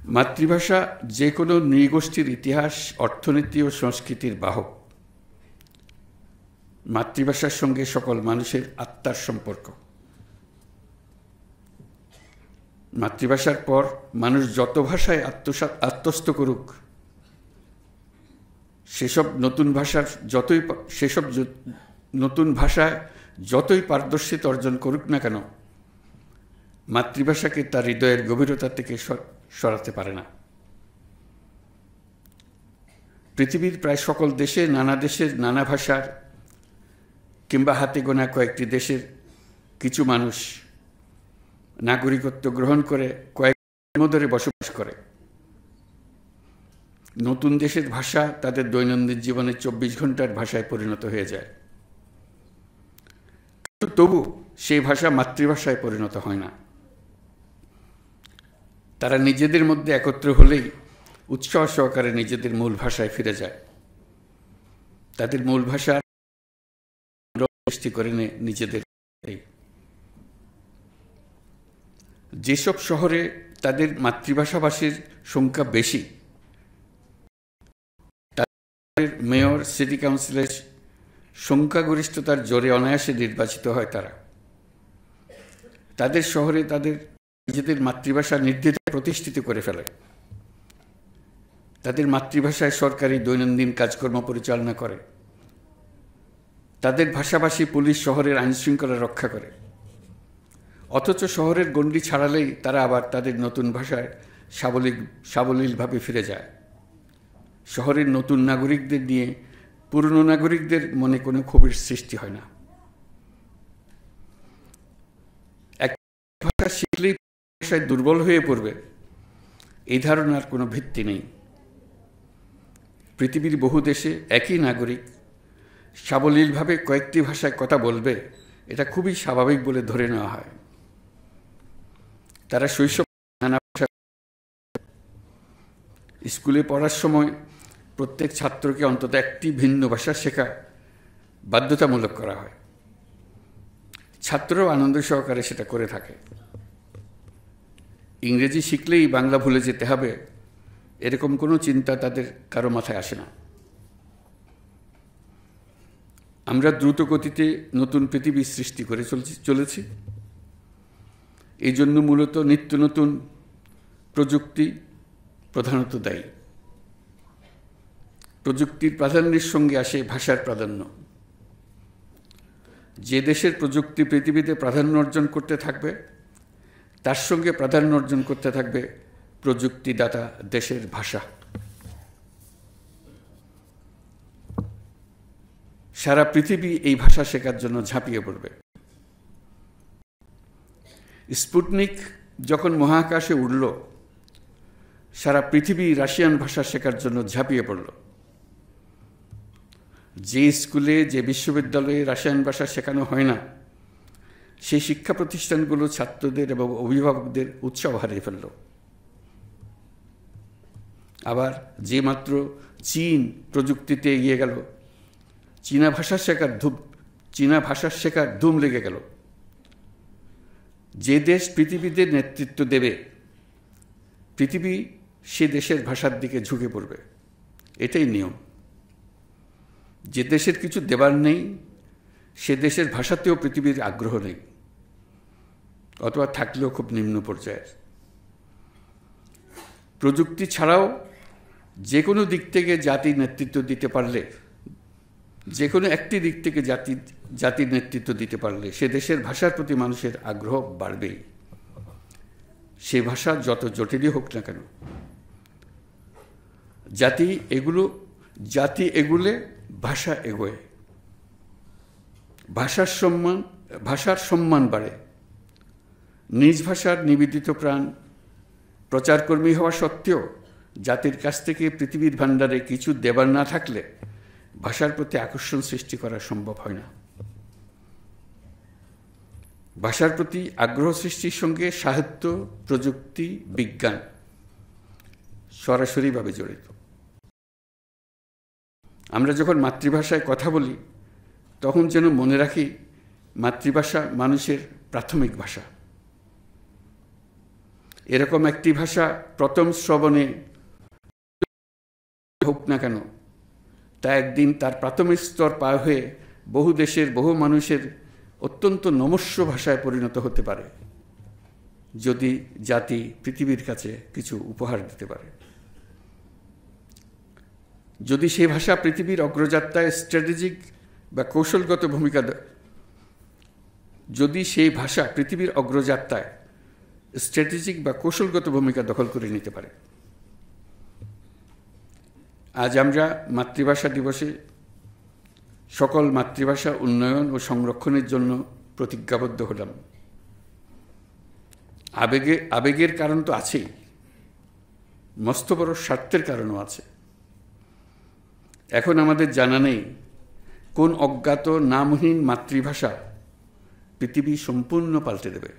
মাতৃভাষা যে কোনো নৃগোষ্ঠীর ইতিহাস, অর্থনীতি ও সংস্কৃতির বাহক। মাতৃভাষার সঙ্গে সকল মানুষের আত্মার সম্পর্ক। মাতৃভাষার পর মানুষ যত ভাষায় আত্মস্থ করুক, সেসব নতুন ভাষায় যতই পারদর্শিতা অর্জন করুক না কেন, মাতৃভাষাকে তার হৃদয়ের গভীরতা থেকে সরাতে পারে না। পৃথিবীর প্রায় সকল দেশে নানা ভাষার কিংবা হাতে গোনা কয়েকটি দেশের কিছু মানুষ নাগরিকত্ব গ্রহণ করে কয়েক ধরে বসবাস করে। নতুন দেশের ভাষা তাদের দৈনন্দিন জীবনে 24 ঘন্টার ভাষায় পরিণত হয়ে যায়, তবু সেই ভাষা মাতৃভাষায় পরিণত হয় না। তারা নিজেদের মধ্যে একত্র হলেই উৎসাহ সহকারে নিজেদের মূল ভাষায় ফিরে যায়। তাদের মূল ভাষা সৃষ্টি করে নেয় নিজেদের। যেসব শহরে তাদের মাতৃভাষাভাষীর সংখ্যা বেশি, তাদের মেয়র, সিটি কাউন্সিলের সংখ্যাগরিষ্ঠতার জোরে অনায়াসে নির্বাচিত হয় তারা। তাদের শহরে তাদের নিজেদের মাতৃভাষা নির্দ্বিধায় প্রতিষ্ঠিত করে ফেলে। তাদের মাতৃভাষায় সরকারি দৈনন্দিন কাজকর্ম পরিচালনা করে। তাদের ভাষাভাষী পুলিশ শহরের আইনশৃঙ্খলা রক্ষা করে। অথচ শহরের গণ্ডি ছাড়ালেই তারা আবার তাদের নতুন ভাষায় সাবলীলভাবে ফিরে যায়। শহরের নতুন নাগরিকদের নিয়ে পুরনো নাগরিকদের মনে কোনো ক্ষোভের সৃষ্টি হয় না। এক ভাষা শিখলেই ভাষায় দুর্বল হয়ে পড়বে, এই ধারণার কোনো ভিত্তি নেই। পৃথিবীর বহু দেশে একই নাগরিক সাবলীলভাবে কয়েকটি ভাষায় কথা বলবে, এটা খুবই স্বাভাবিক বলে ধরে নেওয়া হয়। তারা শৈশব নানা ভাষা স্কুলে পড়ার সময় প্রত্যেক ছাত্রকে অন্তত একটি ভিন্ন ভাষা শেখা বাধ্যতামূলক করা হয়। ছাত্ররাও আনন্দ সহকারে সেটা করে থাকে। ইংরেজি শিখলেই বাংলা ভুলে যেতে হবে, এরকম কোনো চিন্তা তাদের কারো মাথায় আসে না। আমরা দ্রুত গতিতে নতুন পৃথিবী সৃষ্টি করে চলেছি। এই জন্য মূলত নিত্য নতুন প্রযুক্তি প্রধানত দায়ী। প্রযুক্তির প্রাধান্যের সঙ্গে আসে ভাষার প্রাধান্য। যে দেশের প্রযুক্তি পৃথিবীতে প্রাধান্য অর্জন করতে থাকবে, তার সঙ্গে প্রাধান্য অর্জন করতে থাকবে প্রযুক্তিদাতা দেশের ভাষা। সারা পৃথিবী এই ভাষা শেখার জন্য ঝাঁপিয়ে পড়বে। স্পুটনিক যখন মহাকাশে উড়ল, সারা পৃথিবী রাশিয়ান ভাষা শেখার জন্য ঝাঁপিয়ে পড়ল। যে স্কুলে, যে বিশ্ববিদ্যালয়ে রাশিয়ান ভাষা শেখানো হয় না, সেই শিক্ষা প্রতিষ্ঠানগুলো ছাত্রদের এবং অভিভাবকদের উৎসাহ হারিয়ে ফেলল। আবার যে মাত্র চীন প্রযুক্তিতে এগিয়ে গেল, চীনা ভাষা শেখার ধুম লেগে গেল। যে দেশ পৃথিবীতে নেতৃত্ব দেবে, পৃথিবী সে দেশের ভাষার দিকে ঝুঁকে পড়বে। এটাই নিয়ম। যে দেশের কিছু দেবার নেই, সে দেশের ভাষাতেও পৃথিবীর আগ্রহ নেই, অথবা থাকলেও খুব নিম্ন পর্যায়ের। প্রযুক্তি ছাড়াও যে কোনো দিক থেকে জাতির নেতৃত্ব দিতে পারলে, যে কোনো একটি দিক থেকে জাতির নেতৃত্ব দিতে পারলে, সে দেশের ভাষার প্রতি মানুষের আগ্রহ বাড়বেই, সে ভাষা যত জটিলই হোক না কেন। জাতি এগুলে ভাষা এগোয়। ভাষার সম্মান বাড়ে। নিজ ভাষার নিবেদিত প্রাণ প্রচারকর্মী হওয়া সত্ত্বেও জাতির কাছ থেকে পৃথিবীর ভাণ্ডারে কিছু দেবার না থাকলে ভাষার প্রতি আকর্ষণ সৃষ্টি করা সম্ভব হয় না। ভাষার প্রতি আগ্রহ সৃষ্টির সঙ্গে সাহিত্য, প্রযুক্তি, বিজ্ঞান সরাসরিভাবে জড়িত। আমরা যখন মাতৃভাষায় কথা বলি, তখন যেন মনে রাখি মাতৃভাষা মানুষের প্রাথমিক ভাষা। এরকম একটি ভাষা প্রথম শ্রবণে হোক না কেন, তা একদিন তার প্রাথমিক স্তর পার হয়ে বহু দেশের বহু মানুষের অত্যন্ত নমস্য ভাষায় পরিণত হতে পারে, যদি জাতি পৃথিবীর কাছে কিছু উপহার দিতে পারে। যদি সেই ভাষা পৃথিবীর অগ্রযাত্রায় স্ট্র্যাটেজিক বা কৌশলগত ভূমিকা যদি সেই ভাষা পৃথিবীর অগ্রযাত্রায় স্ট্র্যাটেজিক বা কৌশলগত ভূমিকা দখল করে নিতে পারে। আজ আমরা মাতৃভাষা দিবসে সকল মাতৃভাষা উন্নয়ন ও সংরক্ষণের জন্য প্রতিজ্ঞাবদ্ধ হলাম। আবেগের কারণ তো আছেই, মস্ত বড় স্বার্থের কারণও আছে। এখন আমাদের জানা নেই কোন অজ্ঞাত নামহীন মাতৃভাষা পৃথিবী সম্পূর্ণ পাল্টে দেবে।